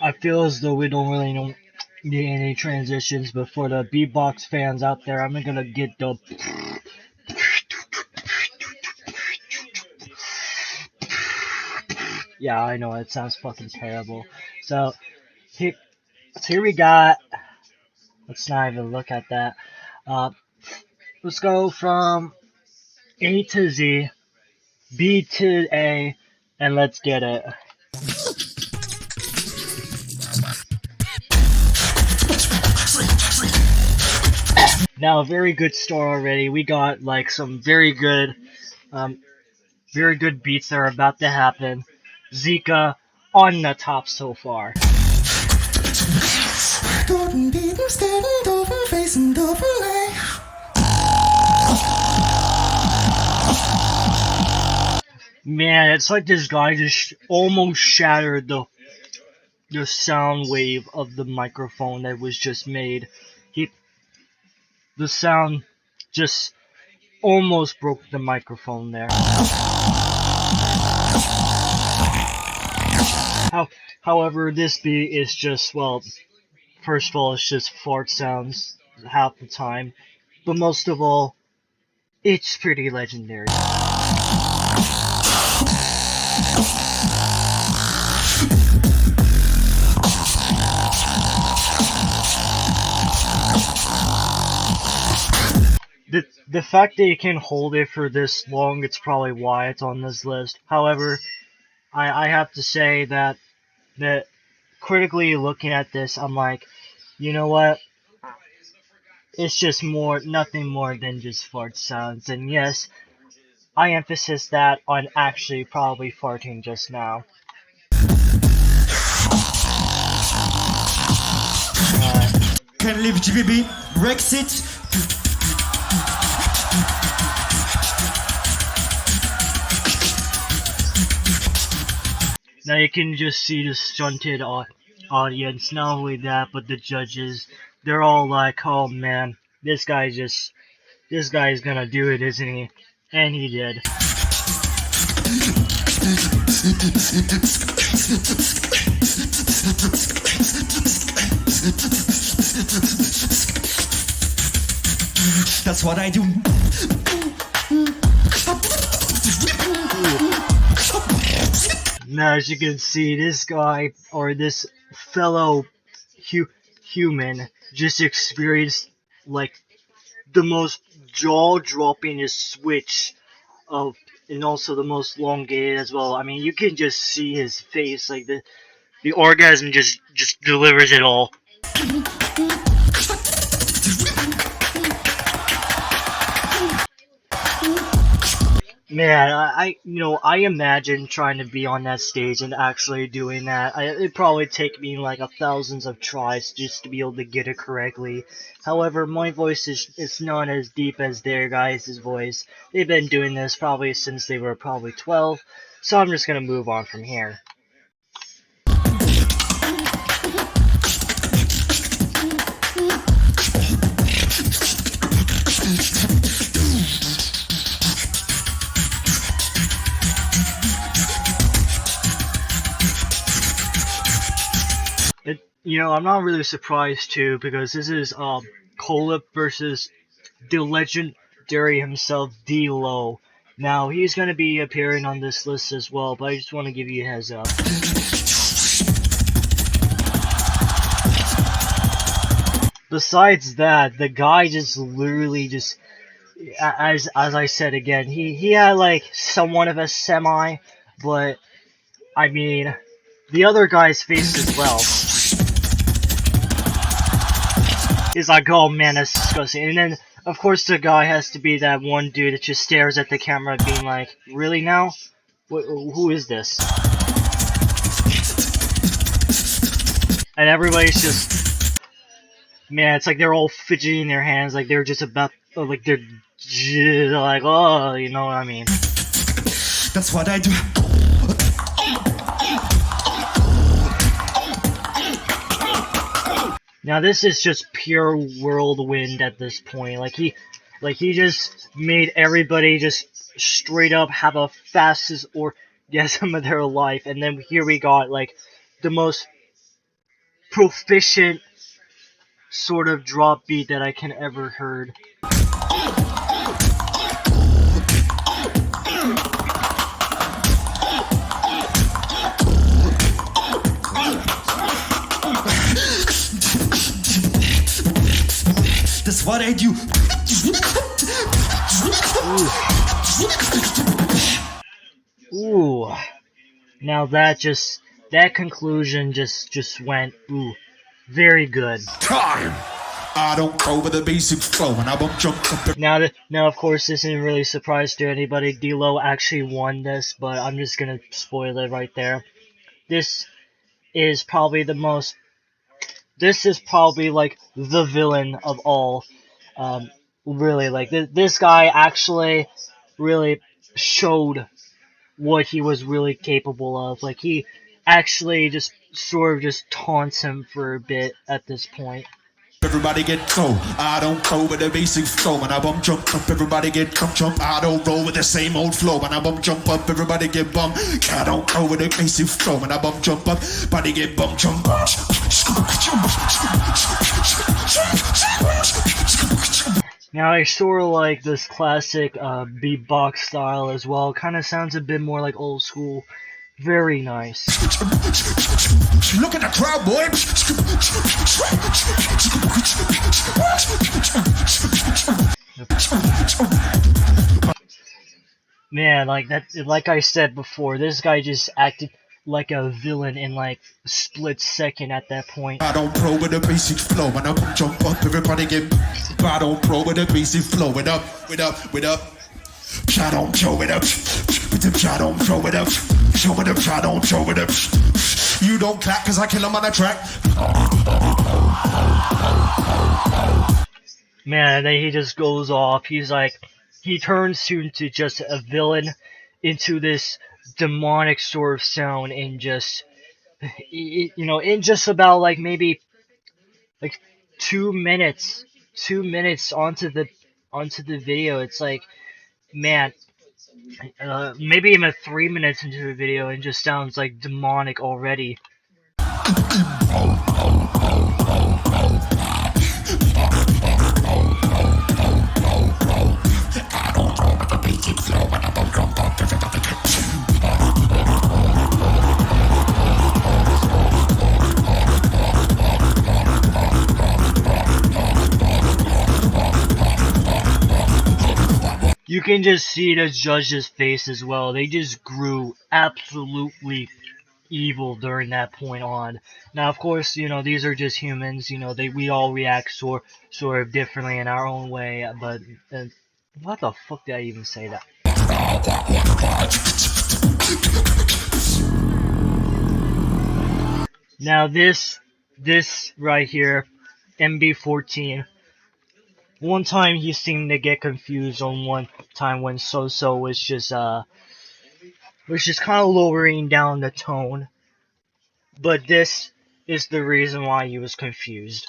I feel as though we don't really need any transitions, but for the beatbox fans out there, I'm gonna get the. Yeah, I know it sounds fucking terrible. So here we got. Let's not even look at that. Uh, let's go from A to Z, B to A, and let's get it. Now, a very good start already. We got like some um, very good beats that are about to happen. Zika on the top so far. Man, it's like this guy just almost shattered the sound wave of the microphone that was just made. The sound just almost broke the microphone there. However, this beat is just, well, first of all, it's just fart sounds half the time, but most of all, it's pretty legendary. The fact that you can hold it for this long, it's probably why it's on this list. However, I have to say that critically looking at this, I'm like, you know what? It's just nothing more than just fart sounds. And yes, I emphasize that on actually probably farting just now. Can leave GBB, Brexit. Now you can just see the stunted audience. Not only that, but the judges. They're all like, "Oh man, this guy's gonna do it, isn't he?" And he did. That's what I do. Now, as you can see, this guy, or this fellow human, just experienced, like, the most jaw-dropping switch of, and also the most elongated as well. I mean, you can just see his face, like, the orgasm just delivers it all. Man, I imagine trying to be on that stage and actually doing that. It'd probably take me like thousands of tries just to be able to get it correctly. However, my voice is not as deep as their guys' voice. They've been doing this probably since they were probably 12, so I'm just gonna move on from here. I'm not really surprised too, because this is Colip versus the legendary himself, D-Lo. Now, he's going to be appearing on this list as well, but I just want to give you a heads up. Besides that, the guy just literally just, as I said again, he had like somewhat of a semi, but I mean, the other guy's face as well. Is like, oh man, that's disgusting. And then, of course, the guy has to be that one dude that just stares at the camera being like, really now? Who is this? And everybody's just, man, it's like they're all fidgeting their hands, like they're just about, like they're like, oh, you know what I mean. That's what I do. Now this is just pure whirlwind at this point. Like he just made everybody just straight up have a fastest orgasm of their life, and then here we got like the most proficient sort of drop beat that I can ever heard. That's what I do. Ooh. Now that conclusion just went, ooh, very good. Time. I don't go with the basic flow and I won't jump up. Now of course this isn't really a surprise to anybody. D-Lo actually won this, but I'm just gonna spoil it right there. This is probably like the villain of all. Really, like this guy actually really showed what he was really capable of. Like he actually just sort of just taunts him for a bit at this point. Everybody get go. I don't go with the basic flow and I bump jump up. Everybody get jump. I don't roll with the same old flow and I bump jump up. Everybody get bump. I don't go with the basic flow and I bump jump up. Body get bump jump. Now I sort of like this classic beatbox style as well. Kind of sounds a bit more like old school. Very nice. Look at the crowd, boy. Man, like I said before, this guy just acted like a villain in like a split second at that point. I don't pro with the basic flow and I bump jump up. Everybody get. I don't pro with the basic flow. With up. I don't throw it up. I don't throw it up. Show it up. I don't throw it up. You don't clap cause I kill him on the track. Man, and then he just goes off. He's like, he turns into just a villain, into this demonic sort of sound in just, in just about like maybe like 2 minutes onto the video. It's like, man, maybe even 3 minutes into the video, and just sounds like demonic already. You can just see the judge's face as well. They just grew absolutely evil during that point on. Now, of course, these are just humans. We all react sort of differently in our own way. But what the fuck did I even say that? Now this right here, MB14. One time he seemed to get confused on one time when So was just kind of lowering down the tone. But this is the reason why he was confused.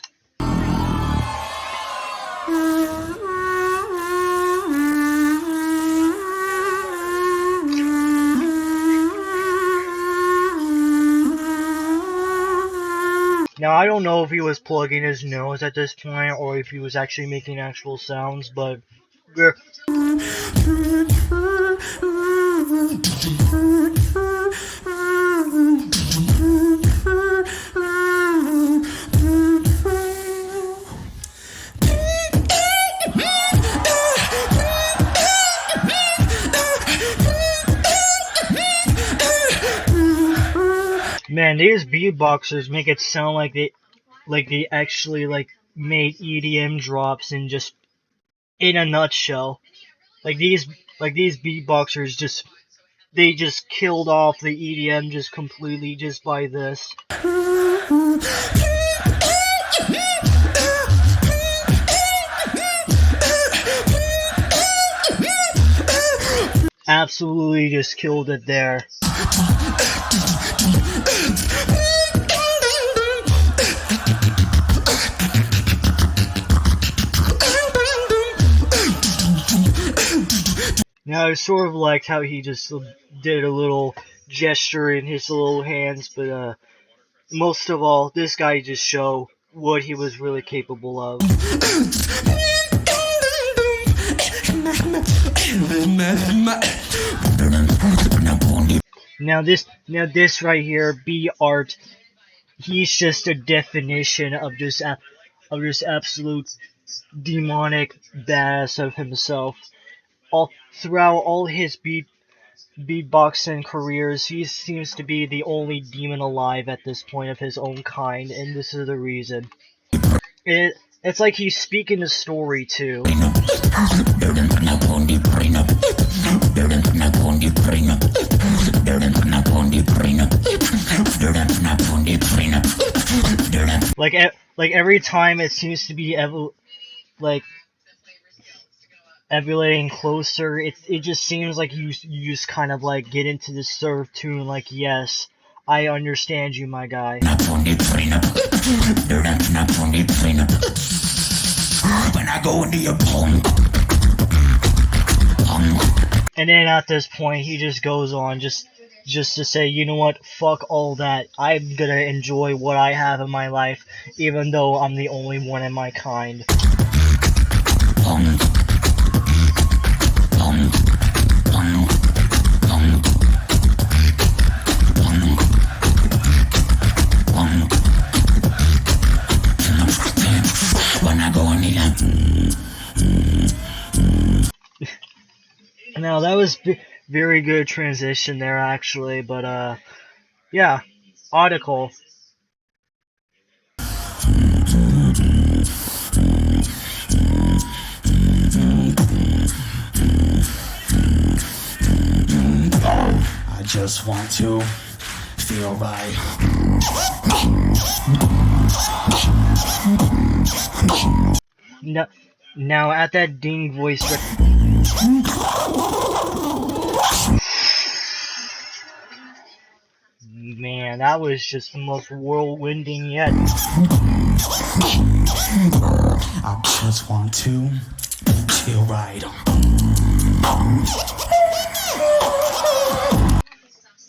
Now, I don't know if he was plugging his nose at this point, or if he was actually making actual sounds, but man, these beatboxers make it sound like they actually made EDM drops in just in a nutshell. Like these beatboxers just killed off the EDM just completely just by this. Absolutely just killed it there. Now, I sort of liked how he just did a little gesture in his little hands, but most of all, this guy just showed what he was really capable of. Now this right here, B Art, he's just a definition of just absolute demonic badass of himself. All throughout all his beatboxing careers, he seems to be the only demon alive at this point of his own kind, and this is the reason. It's like he's speaking the story too. Like every time it seems to be emulating closer, it just seems like you just kind of like get into the surf tune, like, yes, I understand you, my guy. When I go into your and then at this point he just goes on just to say, you know what, fuck all that, I'm gonna enjoy what I have in my life, even though I'm the only one in my kind. Now that was very good transition there, actually, but yeah, Article. I just want to feel right. Now at that ding voice. Man, that was just the most whirlwinding yet. I just want to feel right.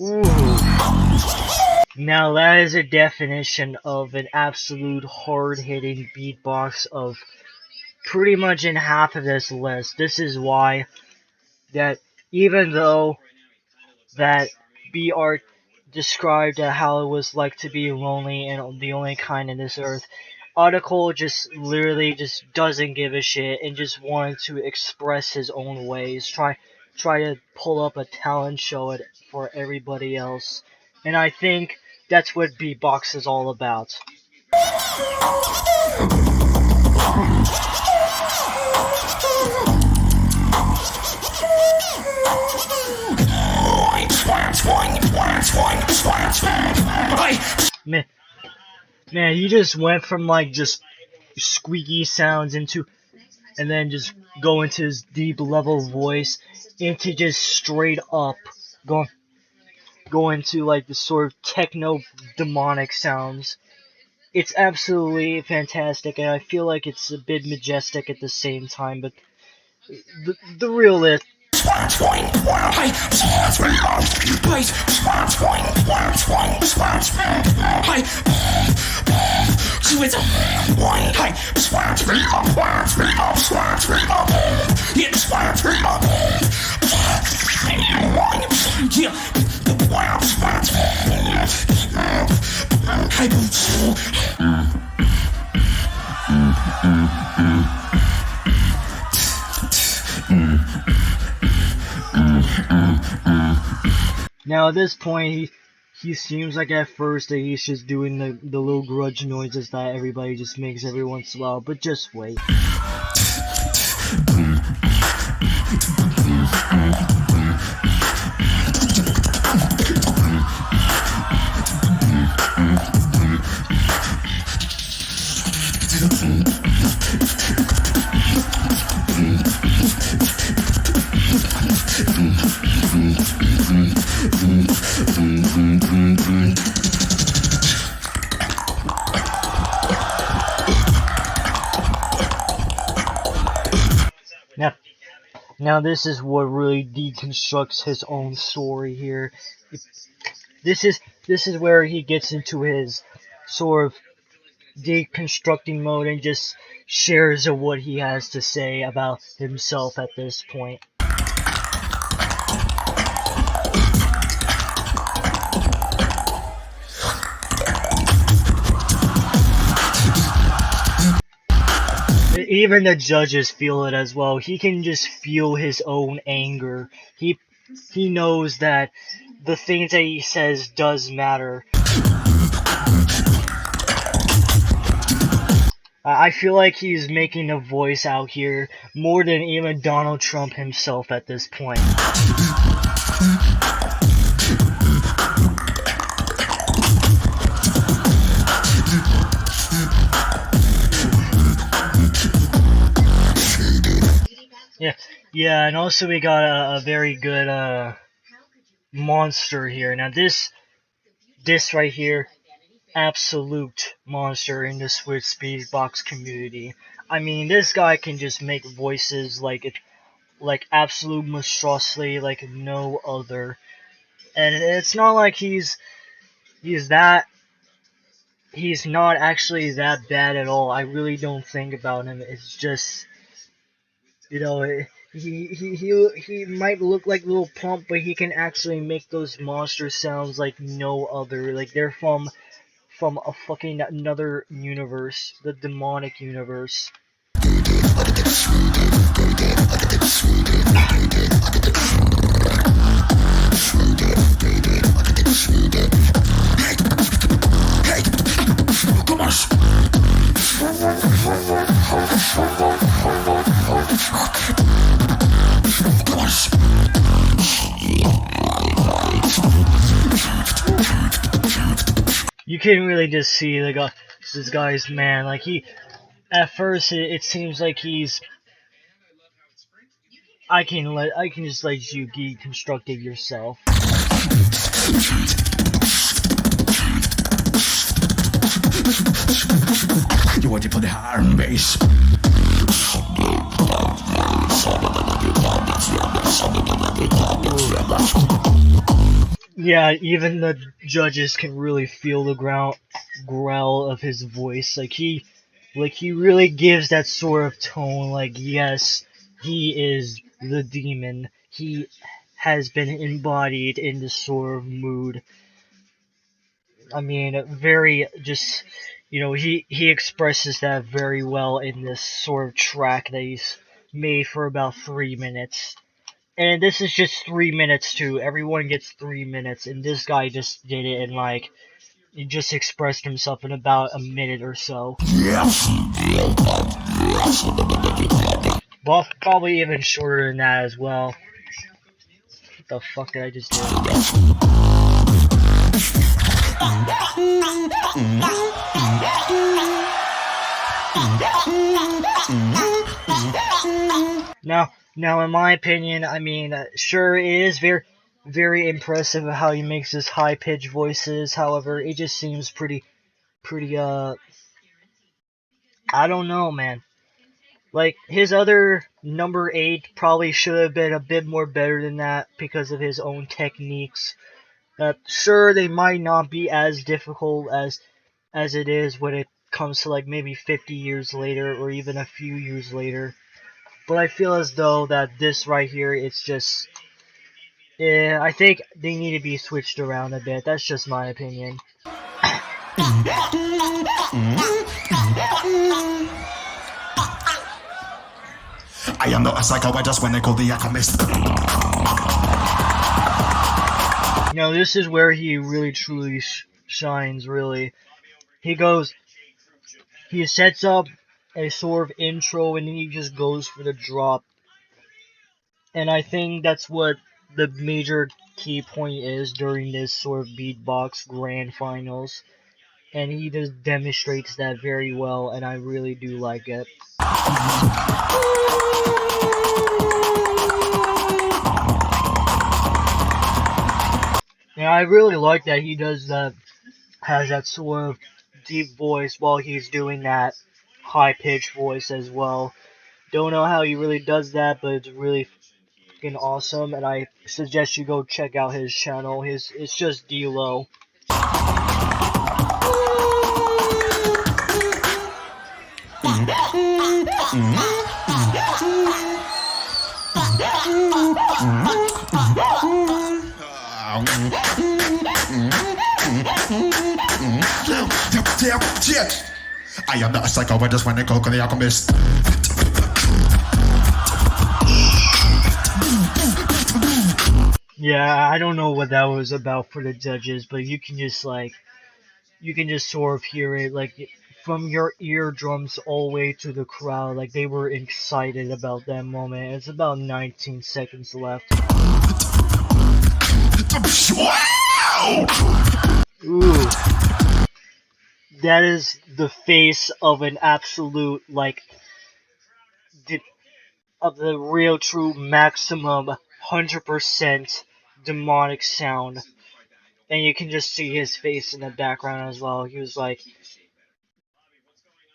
Ooh. Now that is a definition of an absolute hard-hitting beatbox of pretty much in half of this list. This is why that even though that B Art described how it was like to be lonely and the only kind in this earth, Article just literally just doesn't give a shit and just wanted to express his own ways, try to pull up a talent show for everybody else. And I think that's what beatbox is all about. Man, he just went from like just squeaky sounds into, and then just go into his deep level voice, into just straight up go into like the sort of techno demonic sounds. It's absolutely fantastic, and I feel like it's a bit majestic at the same time, but the real it. Now at this point, he seems like at first that he's just doing the little grudge noises that everybody just makes every once in a while, but just wait. Now this is what really deconstructs his own story here. This this is where he gets into his sort of deconstructing mode and just shares what he has to say about himself at this point. Even the judges feel it as well. He can just feel his own anger. He knows that the things that he says does matter. I feel like he's making a voice out here more than even Donald Trump himself at this point. Yeah, and also we got a very good monster here. Now this right here, absolute monster in the Switch Speedbox community. I mean, this guy can just make voices like absolute monstrosity like no other. And it's not like he's not actually that bad at all. I really don't think about him. It's just, you know, he might look like a little plump, but he can actually make those monster sounds like no other. Like they're from a fucking another universe, the demonic universe. You can really just see this guy's man. Like at first it seems like he's. I can just let you deconstruct it yourself. You want to put the iron base? Yeah, even the judges can really feel the growl of his voice. Like he really gives that sort of tone. Like, yes, he is the demon. He has been embodied in this sort of mood. I mean, very just, he expresses that very well in this sort of track that he's made for about 3 minutes. And this is just 3 minutes too. Everyone gets 3 minutes, and this guy just did it in he just expressed himself in about a minute or so. Well, probably even shorter than that as well. What the fuck did I just do? Now, in my opinion, I mean, sure, it is very, very impressive how he makes his high-pitched voices. However, it just seems pretty, I don't know, man. Like, his other number 8 probably should have been a bit more better than that because of his own techniques. Sure, they might not be as difficult as it is when it comes to maybe 50 years later or even a few years later. But I feel as though that this right here, it's just, I think they need to be switched around a bit. That's just my opinion. I am not a psycho, I just wanna call the alchemist. This is where he really truly shines, really. He sets up a sort of intro and then he just goes for the drop. And I think that's what the major key point is during this sort of beatbox grand finals. And he just demonstrates that very well, and I really do like it. And I really like that he has that sort of deep voice while he's doing that high-pitched voice as well. Don't know how he really does that, but it's really fucking awesome, and I suggest you go check out his channel. It's just D-Lo. I am not a psycho, I just wanna go the alchemist. Yeah, I don't know what that was about for the judges, but you can just sort of hear it like from your eardrums all the way to the crowd. Like they were excited about that moment. It's about 19 seconds left. Ooh. That is the face of an absolute, like, of the real true maximum 100% demonic sound. And you can just see his face in the background as well. He was like,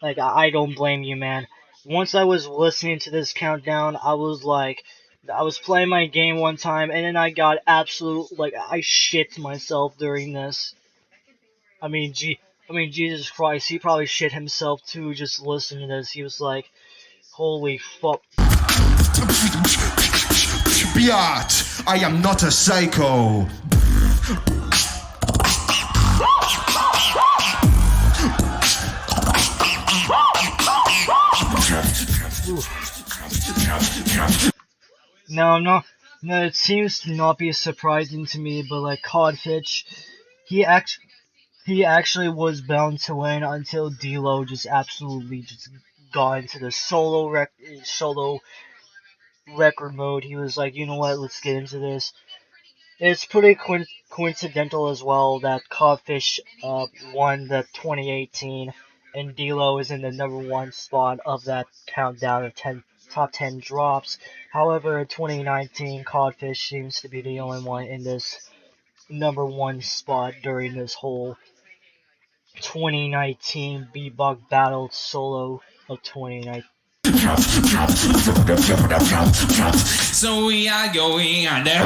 I don't blame you, man. Once I was listening to this countdown, I was playing my game one time, and then I got I shit myself during this. I mean, Jesus Christ, he probably shit himself too just listening to this. He was like, holy fuck. Biat, I am not a psycho. No, it seems to not be surprising to me, but like Codfish, he actually was bound to win until D-Lo just absolutely just got into the solo record mode. He was like, you know what, let's get into this. It's pretty coincidental as well that Codfish won the 2018 and D-Lo is in the #1 spot of that countdown of top 10 drops. However, in 2019, Codfish seems to be the only one in this #1 spot during this whole 2019 Beatbox Battle solo of 2019. So we are going on there.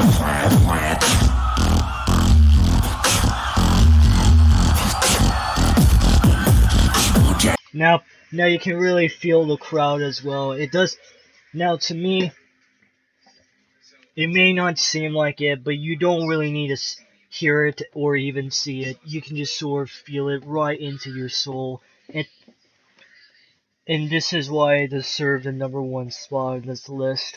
Now you can really feel the crowd as well. It does. Now, to me, it may not seem like it, but you don't really need to hear it or even see it. You can just sort of feel it right into your soul. And this is why it deserved the #1 spot on this list.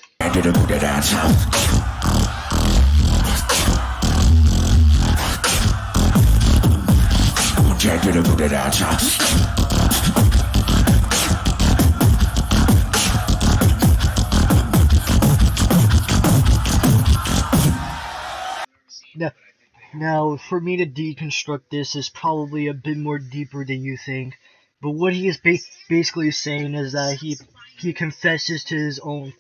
Now, for me to deconstruct this is probably a bit more deeper than you think. But what he is basically saying is that he confesses to his own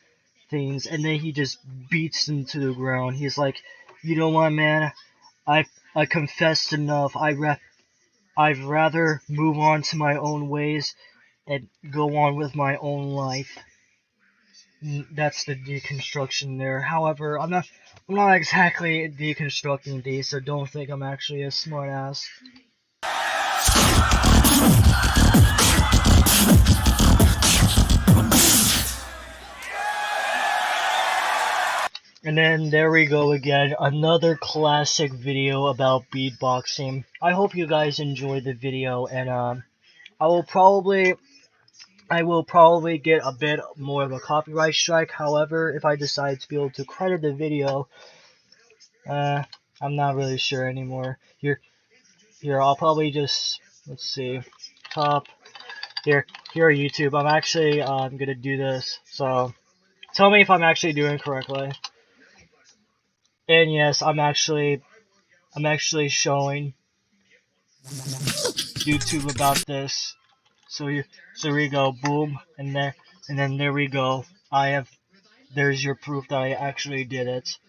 things, and then he just beats them to the ground. He's like, you know what, man? I confessed enough. I'd rather move on to my own ways and go on with my own life. That's the deconstruction there. However, I'm not exactly deconstructing these, so don't think I'm actually a smartass. And then there we go again, another classic video about beatboxing. I hope you guys enjoyed the video, and I will probably get a bit more of a copyright strike. However, if I decide to be able to credit the video, I'm not really sure anymore. Here, I'll probably just, let's see, top, here YouTube. I'm actually gonna do this, so tell me if I'm actually doing it correctly. And yes, I'm actually showing YouTube about this. So here we go, boom, and then there we go. There's your proof that I actually did it.